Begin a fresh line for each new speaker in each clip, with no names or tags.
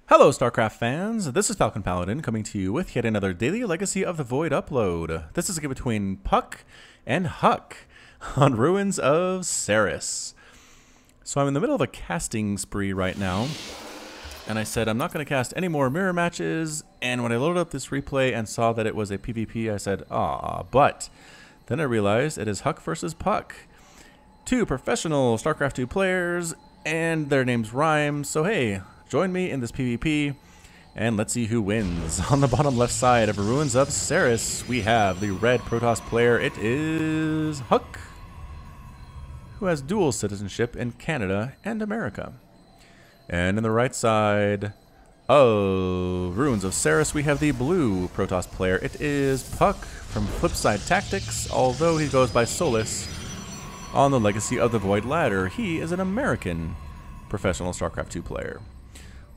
Hello StarCraft fans, this is FalconPaladin coming to you with yet another Daily Legacy of the Void upload. This is a game between puCK and HuK on Ruins of Seras. So I'm in the middle of a casting spree right now, and I said I'm not going to cast any more mirror matches, and when I loaded up this replay and saw that it was a PvP, I said, but then I realized it is HuK versus puCK. Two professional StarCraft 2 players, and their names rhyme, so hey, join me in this PvP, and let's see who wins. On the bottom left side of Ruins of Seras, we have the red Protoss player. It is HuK, who has dual citizenship in Canada and America. And in the right side of Ruins of Seras, we have the blue Protoss player. It is puCK from Flipside Tactics, although he goes by Solus on the Legacy of the Void ladder. He is an American professional StarCraft 2 player.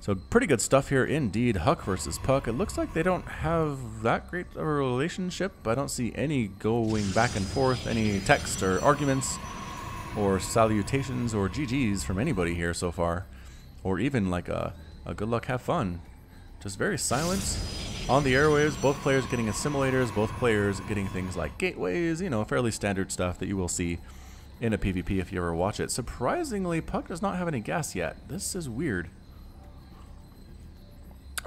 So pretty good stuff here indeed. HuK versus puCK. It looks like they don't have that great of a relationship. I don't see any going back and forth, any text or arguments or salutations or GGs from anybody here so far. Or even like a good luck, have fun. Just very silent on the airwaves. Both players getting assimilators, both players getting things like gateways, you know, fairly standard stuff that you will see in a PvP if you ever watch it. Surprisingly, puCK does not have any gas yet. This is weird.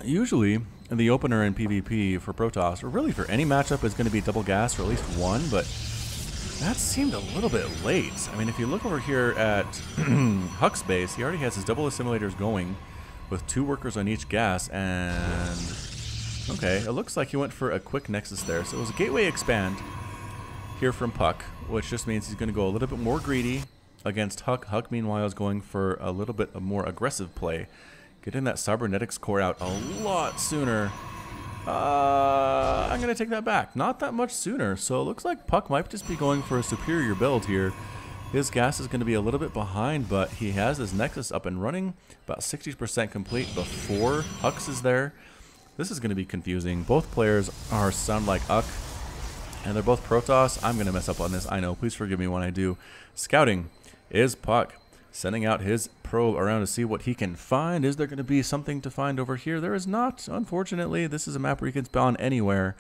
Usually, the opener in PvP for Protoss, or really for any matchup, is going to be double gas, or at least one, but that seemed a little bit late. I mean, if you look over here at HuK's base, he already has his double assimilators going with 2 workers on each gas, and okay, it looks like he went for a quick nexus there. So it was a gateway expand here from puCK, which just means he's going to go a little bit more greedy against HuK. HuK, meanwhile, is going for a little bit of more aggressive play. Getting that cybernetics core out a lot sooner. I'm going to take that back. Not that much sooner. So it looks like puCK might just be going for a superior build here. His gas is going to be a little bit behind, but he has his nexus up and running. About 60% complete before HuK's is there. This is going to be confusing. Both players sound like HuK, and they're both Protoss. I'm going to mess up on this, I know. Please forgive me when I do. Scouting is puCK, sending out his probe around to see what he can find. Is there going to be something to find over here? There is not, unfortunately. This is a map where you can spawn anywhere.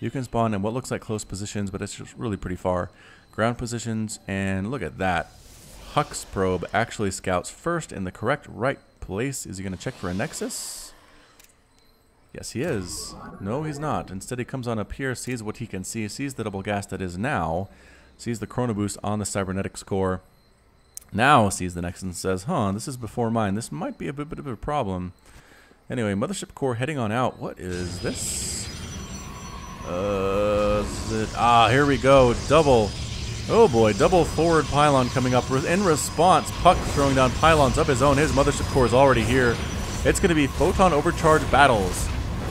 You can spawn in what looks like close positions, but it's just really pretty far. Ground positions, and look at that. HuK's probe actually scouts first in the correct right place. Is he going to check for a nexus? Yes, he is. No, he's not. Instead, he comes on up here, sees what he can see, sees the double gas that is now, sees the chrono boost on the cybernetics core. Now sees the nexus and says, this is before mine. This might be a bit of a problem. Anyway, mothership core heading on out. What is this? Here we go. Double. Oh boy, double forward pylon coming up. In response, puCK throwing down pylons of his own. His mothership core is already here. It's going to be photon overcharge battles.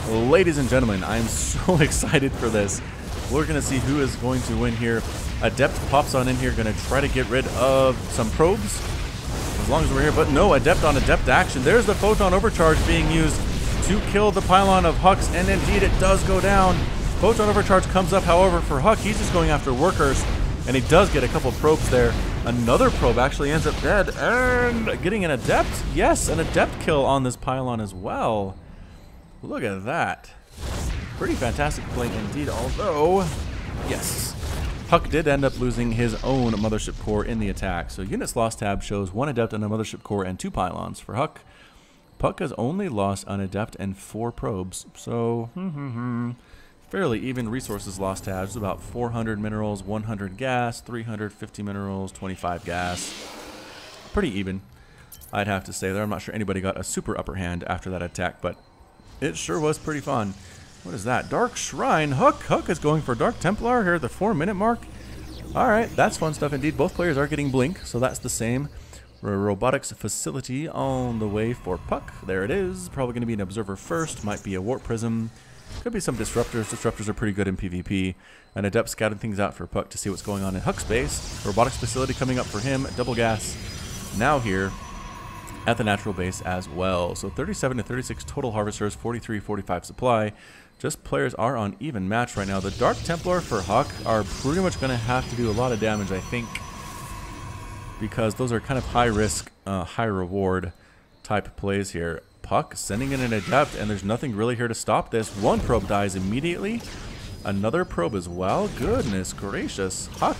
Ladies and gentlemen, I'm so excited for this. We're going to see who is going to win here. Adept pops on in here, going to try to get rid of some probes, as long as we're here. But no, Adept on Adept action. There's the photon overcharge being used to kill the pylon of HuK's, and indeed it does go down. Photon overcharge comes up, however, for HuK. He's just going after workers, and he does get a couple probes there. Another probe actually ends up dead, and getting an Adept. Yes, an Adept kill on this pylon as well. Look at that. Pretty fantastic play indeed, although, yes, HuK did end up losing his own mothership core in the attack. So units lost tab shows 1 Adept and a mothership core and 2 pylons for HuK. puCK has only lost an Adept and 4 probes. So, fairly even resources lost tabs. About 400 minerals, 100 gas, 350 minerals, 25 gas. Pretty even, I'd have to say there. I'm not sure anybody got a super upper hand after that attack, but it sure was pretty fun. What is that? Dark Shrine. HuK is going for Dark Templar here at the 4-minute mark. Alright, that's fun stuff indeed. Both players are getting Blink, so that's the same. Robotics facility on the way for puCK. There it is. Probably going to be an Observer first. Might be a Warp Prism. Could be some Disruptors. Disruptors are pretty good in PvP. An Adept scouting things out for puCK to see what's going on in HuK's base. Robotics facility coming up for him. Double gas now here at the natural base as well. So 37 to 36 total harvesters, 43, 45 supply. Just players are on even match right now. The Dark Templar for HuK are pretty much going to have to do a lot of damage, I think, because those are kind of high risk, high reward type plays here. puCK sending in an Adept, and there's nothing really here to stop this. One probe dies immediately. Another probe as well. Goodness gracious. HuK,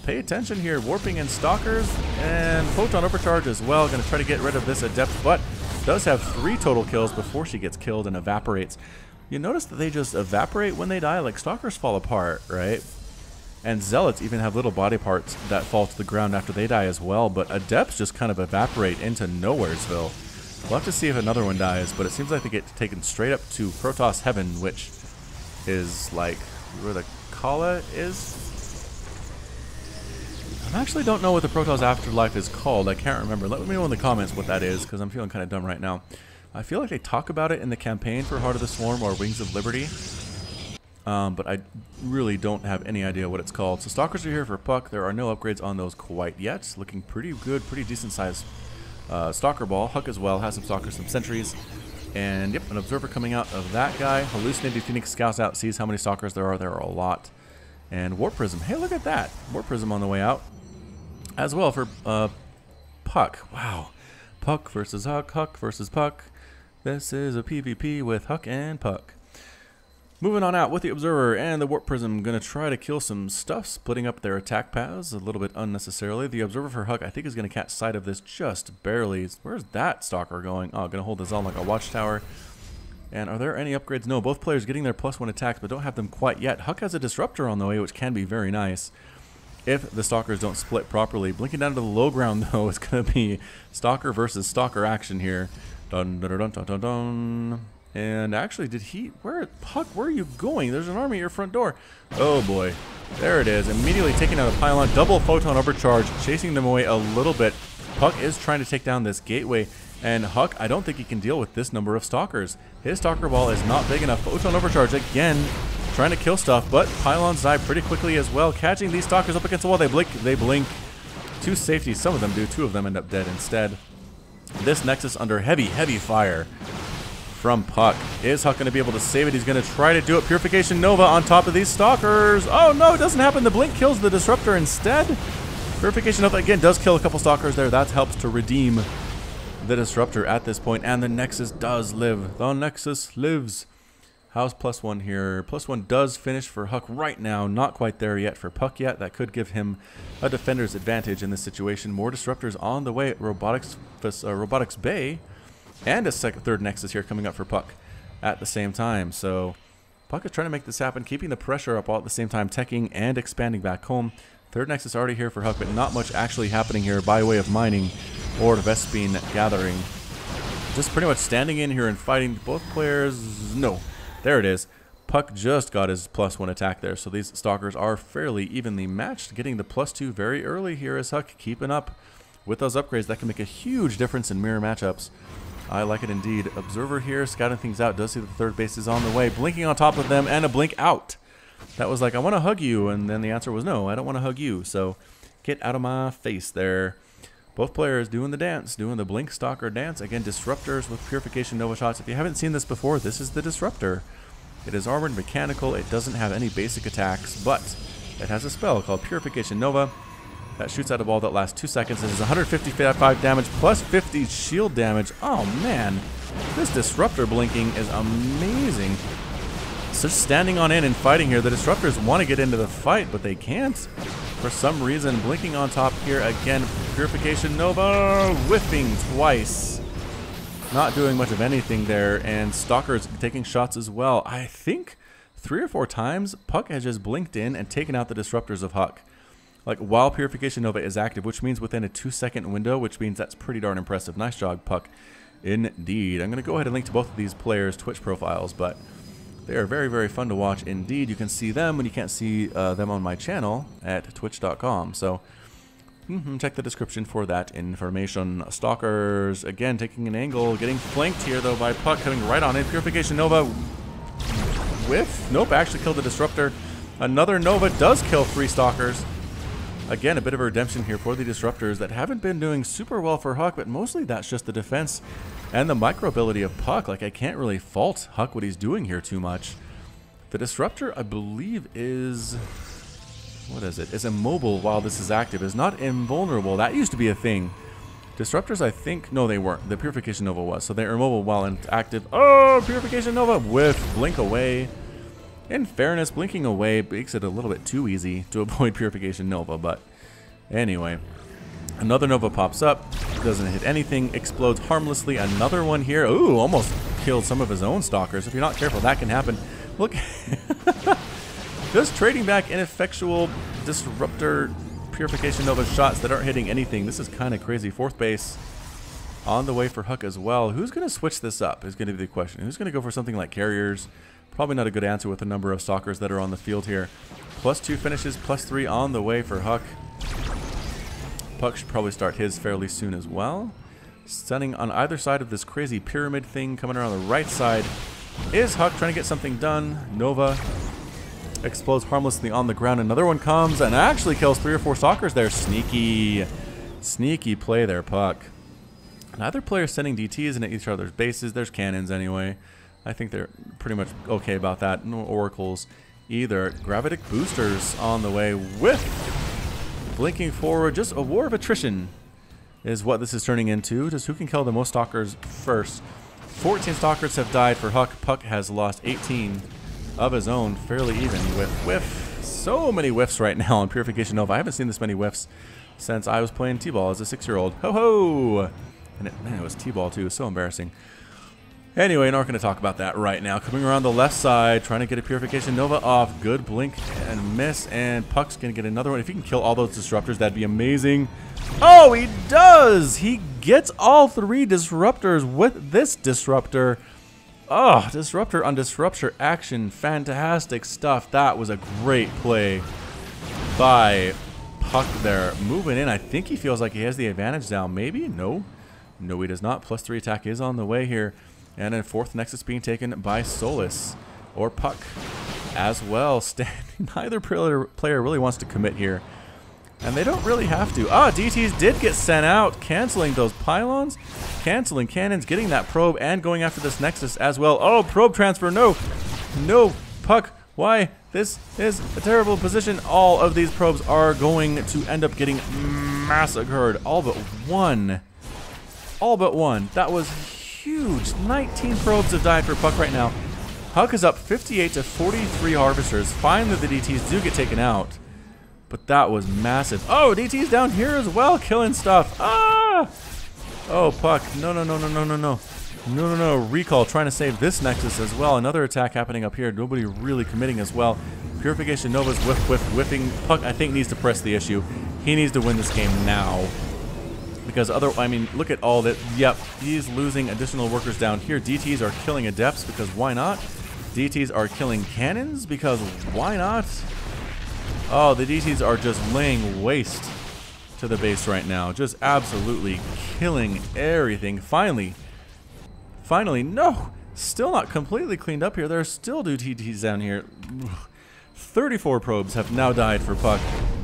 pay attention here. Warping in Stalkers and Photon Overcharge as well. Going to try to get rid of this Adept, but does have 3 total kills before she gets killed and evaporates. You notice that they just evaporate when they die, like Stalkers fall apart, right? And Zealots even have little body parts that fall to the ground after they die as well, but Adepts just kind of evaporate into Nowheresville. We'll have to see if another one dies, but it seems like they get taken straight up to Protoss Heaven, which is like where the Kala is. I actually don't know what the Protoss Afterlife is called. I can't remember. Let me know in the comments what that is, because I'm feeling kind of dumb right now. I feel like they talk about it in the campaign for Heart of the Swarm or Wings of Liberty, but I really don't have any idea what it's called. So Stalkers are here for puCK. There are no upgrades on those quite yet. Looking pretty good, pretty decent sized Stalker ball. HuK as well has some Stalkers, some sentries. And yep, an Observer coming out of that guy. Hallucinated Phoenix scouts out, sees how many Stalkers there are. There are a lot. And Warp Prism. Hey, look at that. Warp Prism on the way out. As well for puCK. Wow. puCK versus HuK. HuK versus puCK. This is a PvP with HuK and puCK. Moving on out with the Observer and the Warp Prism. Going to try to kill some stuff, splitting up their attack paths a little bit unnecessarily. The Observer for HuK, I think, is going to catch sight of this just barely. Where's that Stalker going? Oh, going to hold this on like a watchtower. And are there any upgrades? No, both players getting their +1 attacks, but don't have them quite yet. HuK has a Disruptor on the way, which can be very nice if the Stalkers don't split properly. Blinking down to the low ground, though, is going to be Stalker versus Stalker action here. Dun, dun, dun, dun, dun, dun. And actually, did he... HuK, where are you going? There's an army at your front door. Oh, boy. There it is. Immediately taking out a pylon. Double Photon Overcharge, chasing them away a little bit. puCK is trying to take down this gateway. And HuK, I don't think he can deal with this number of Stalkers. His Stalker ball is not big enough. Photon Overcharge, again, trying to kill stuff. But pylons die pretty quickly as well. Catching these Stalkers up against the wall. They blink. To safety. Some of them do. 2 of them end up dead instead. This Nexus under heavy fire from puCK. Is HuK going to be able to save it? He's going to try to do it. Purification Nova on top of these Stalkers. Oh no, it doesn't happen. The blink kills the Disruptor instead. Purification Nova again does kill a couple Stalkers there. That helps to redeem the Disruptor at this point. And the Nexus does live. The Nexus lives. How's +1 here? +1 does finish for HuK right now. Not quite there yet for puCK yet. That could give him a defender's advantage in this situation. More Disruptors on the way at Robotics Bay. And a third Nexus here coming up for puCK at the same time. So puCK is trying to make this happen, keeping the pressure up all at the same time, teching and expanding back home. Third Nexus already here for HuK, but not much actually happening here by way of mining or Vespine gathering. Just pretty much standing in here and fighting both players. No, there it is. puCK just got his +1 attack there, so these Stalkers are fairly evenly matched, getting the +2 very early here as HuK keeping up with those upgrades. That can make a huge difference in mirror matchups. I like it indeed. Observer here, scouting things out, does see the third base is on the way, blinking on top of them, and a blink out. That was like, I want to hug you, and then the answer was no, I don't want to hug you, so get out of my face there. Both players doing the dance, doing the blink Stalker dance. Again, Disruptors with Purification Nova shots. If you haven't seen this before, this is the Disruptor. It is armored mechanical, it doesn't have any basic attacks, but it has a spell called Purification Nova. That shoots out a ball that lasts 2 seconds. It is 155 damage plus 50 shield damage. Oh man, this Disruptor blinking is amazing. So just standing on in and fighting here. The Disruptors want to get into the fight, but they can't. For some reason, blinking on top here again. Purification Nova, whiffing twice. Not doing much of anything there, and Stalkers taking shots as well. I think 3 or 4 times, puCK has just blinked in and taken out the Disruptors of HuK. Like, while Purification Nova is active, which means within a 2-second window, which means that's pretty darn impressive. Nice job, puCK. Indeed. I'm going to go ahead and link to both of these players' Twitch profiles, but they are very fun to watch indeed. You can see them when you can't see them on my channel at twitch.com. So, check the description for that information. Stalkers, again, taking an angle, getting flanked here, though, by puCK, coming right on in. Purification Nova, whiff. Nope, actually killed the Disruptor. Another Nova does kill 3 Stalkers. Again, a bit of a redemption here for the Disruptors that haven't been doing super well for HuK, but mostly that's just the defense and the micro ability of puCK. Like, I can't really fault HuK what he's doing here too much. The Disruptor, I believe, is... what is it? Is immobile while this is active. Is not invulnerable. That used to be a thing. Disruptors, I think, no, they weren't. The Purification Nova was, so they're immobile while active. Oh, Purification Nova with Blink Away. In fairness, blinking away makes it a little bit too easy to avoid Purification Nova, but anyway. Another Nova pops up, doesn't hit anything, explodes harmlessly. Another one here. Ooh, almost killed some of his own stalkers. If you're not careful, that can happen. Look, just trading back ineffectual Disruptor Purification Nova shots that aren't hitting anything. This is kind of crazy. Fourth base on the way for HuK as well. Who's going to switch this up is going to be the question. Who's going to go for something like carriers? Probably not a good answer with the number of stalkers that are on the field here. +2 finishes, +3 on the way for HuK. puCK should probably start his fairly soon as well. Stunning on either side of this crazy pyramid thing. Coming around the right side is HuK trying to get something done. Nova explodes harmlessly on the ground. Another one comes and actually kills 3 or 4 stalkers there. Sneaky play there, puCK. Neither player sending DTs into each other's bases. There's cannons anyway. I think they're pretty much okay about that. No oracles either. Gravitic boosters on the way with blinking forward. Just a war of attrition is what this is turning into. Just who can kill the most stalkers first. 14 stalkers have died for HuK. puCK has lost 18 of his own, fairly even with whiff. So many whiffs right now on Purification Nova. I haven't seen this many whiffs since I was playing T-ball as a 6-year-old. Ho ho! And man, it was T-ball too. So embarrassing. Anyway, not going to talk about that right now. Coming around the left side, trying to get a Purification Nova off. Good blink and miss, and puCK's going to get another one. If he can kill all those disruptors, that'd be amazing. Oh, he does! He gets all 3 disruptors with this disruptor. Oh, disruptor on disruptor action. Fantastic stuff. That was a great play by puCK there. Moving in, I think he feels like he has the advantage now. Maybe? No. No, he does not. +3 attack is on the way here. And then 4th Nexus being taken by Solus or puCK as well. Neither player really wants to commit here. And they don't really have to. Ah, DTs did get sent out, canceling those pylons, canceling cannons, getting that probe, and going after this Nexus as well. Oh, probe transfer, no. No, puCK, why? This is a terrible position. All of these probes are going to end up getting massacred. All but one. All but one. That was huge. 19 probes have died for puCK right now. HuK is up 58 to 43 harvesters. Finally, the DTs do get taken out. But that was massive. Oh, DT's down here as well, killing stuff. Ah! Oh, puCK. No, no, no, no, no, no, no. No, no, no. Recall trying to save this Nexus as well. Another attack happening up here. Nobody really committing as well. Purification Nova's whiffing. puCK, I think, needs to press the issue. He needs to win this game now. Because I mean, look at all that. Yep, he's losing additional workers down here. DTs are killing adepts because why not? DTs are killing cannons because why not? Oh, the DTs are just laying waste to the base right now. Just absolutely killing everything. Finally, no! Still not completely cleaned up here. There are still DTs down here. 34 probes have now died for puCK.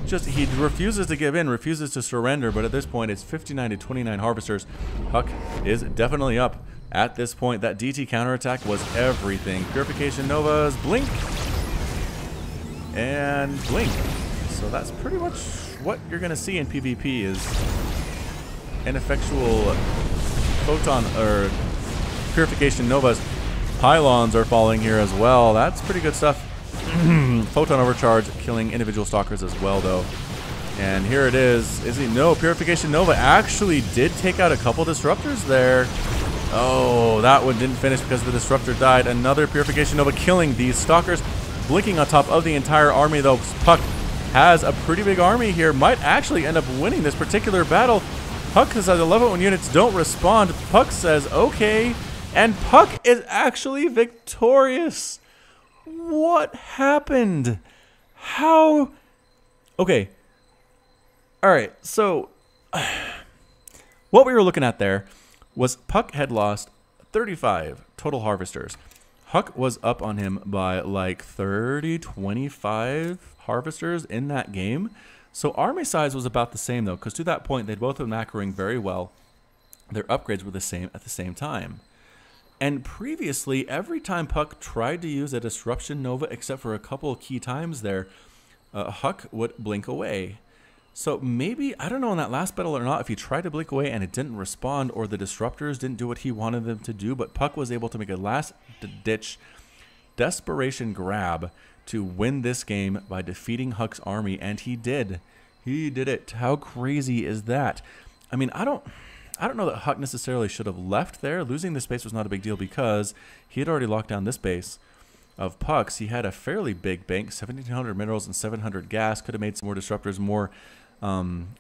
Just, he refuses to give in, refuses to surrender, but at this point it's 59 to 29 harvesters. HuK is definitely up at this point. That DT counterattack was everything. Purification Nova's blink and blink. So that's pretty much what you're going to see in PvP is ineffectual photon or Purification Nova's pylons are falling here as well. That's pretty good stuff. Photon overcharge killing individual stalkers as well though. And here it is. Is he? No, Purification Nova actually did take out a couple disruptors there. Oh, that one didn't finish because the disruptor died. Another Purification Nova killing these stalkers. Blinking on top of the entire army though. puCK has a pretty big army here. Might actually end up winning this particular battle. puCK says, I love it when units don't respond. puCK says, okay. And puCK is actually victorious. What happened? How? Okay. Alright, so what we were looking at there was puCK had lost 35 total harvesters. HuK was up on him by like 30, 25 harvesters in that game. So army size was about the same though, because to that point they'd both been macroing very well. Their upgrades were the same at the same time. And previously, every time puCK tried to use a Disruption Nova, except for a couple of key times there, HuK would blink away. So maybe, I don't know in that last battle or not, if he tried to blink away and it didn't respond, or the disruptors didn't do what he wanted them to do, but puCK was able to make a last-ditch desperation grab to win this game by defeating HuK's army, and he did. He did it. How crazy is that? I mean, I don't know that HuK necessarily should have left there. Losing this base was not a big deal because he had already locked down this base of puCK's. He had a fairly big bank, 1,700 minerals and 700 gas. Could have made some more disruptors, more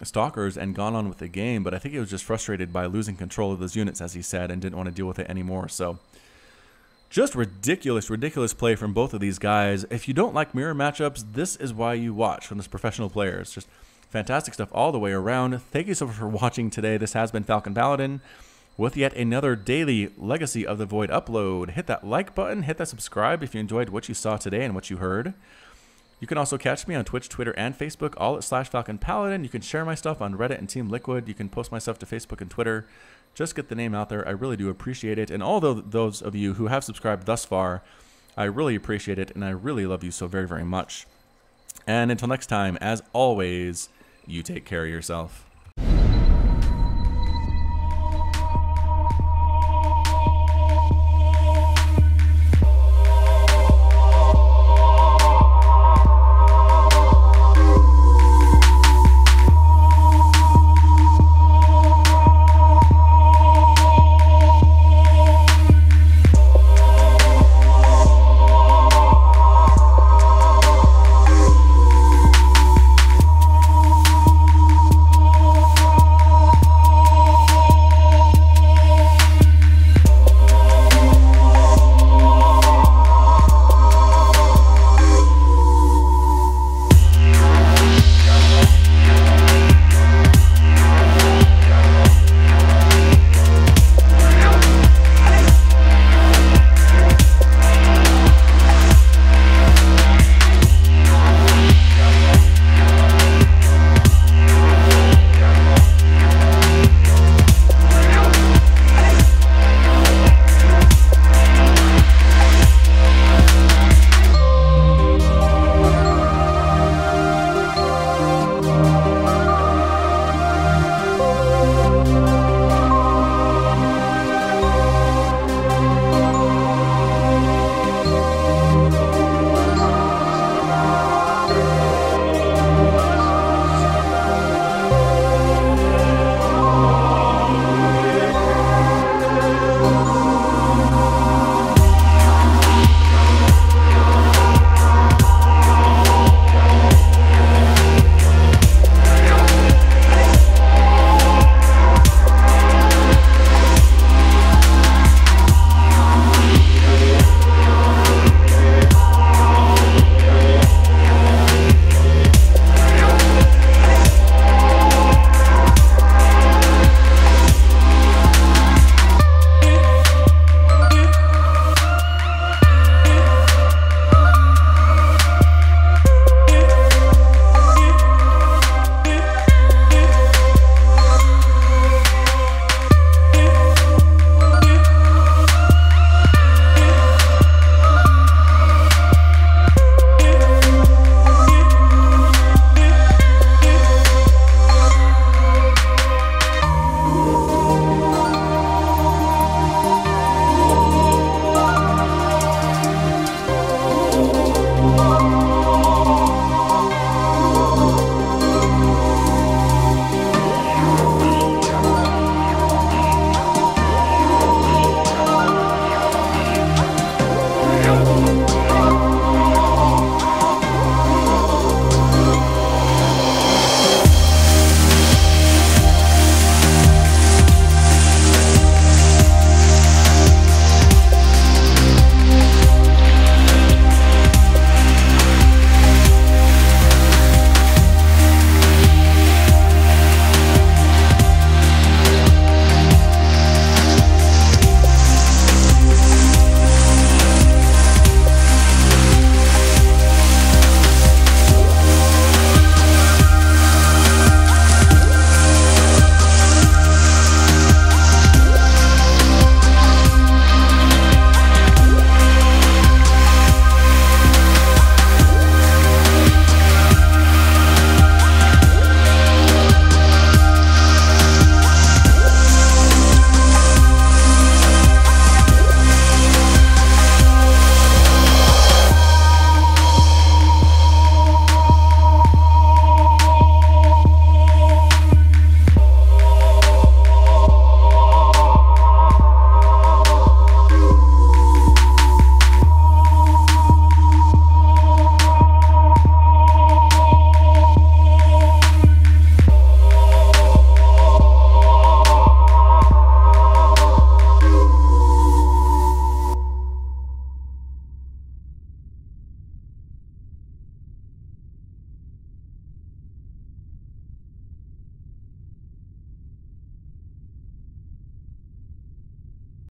stalkers, and gone on with the game, but I think he was just frustrated by losing control of those units, as he said, and didn't want to deal with it anymore. So just ridiculous play from both of these guys. If you don't like mirror matchups, this is why you watch from this professional players. Just fantastic stuff all the way around. Thank you so much for watching today. This has been FalconPaladin with yet another daily Legacy of the Void upload. Hit that like button, hit that subscribe if you enjoyed what you saw today and what you heard. You can also catch me on Twitch, Twitter, and Facebook, all at /FalconPaladin. You can share my stuff on Reddit and Team Liquid. You can post my stuff to Facebook and Twitter. Just get the name out there. I really do appreciate it. And all those of you who have subscribed thus far, I really appreciate it, and I really love you so very, very much. And until next time, as always, you take care of yourself.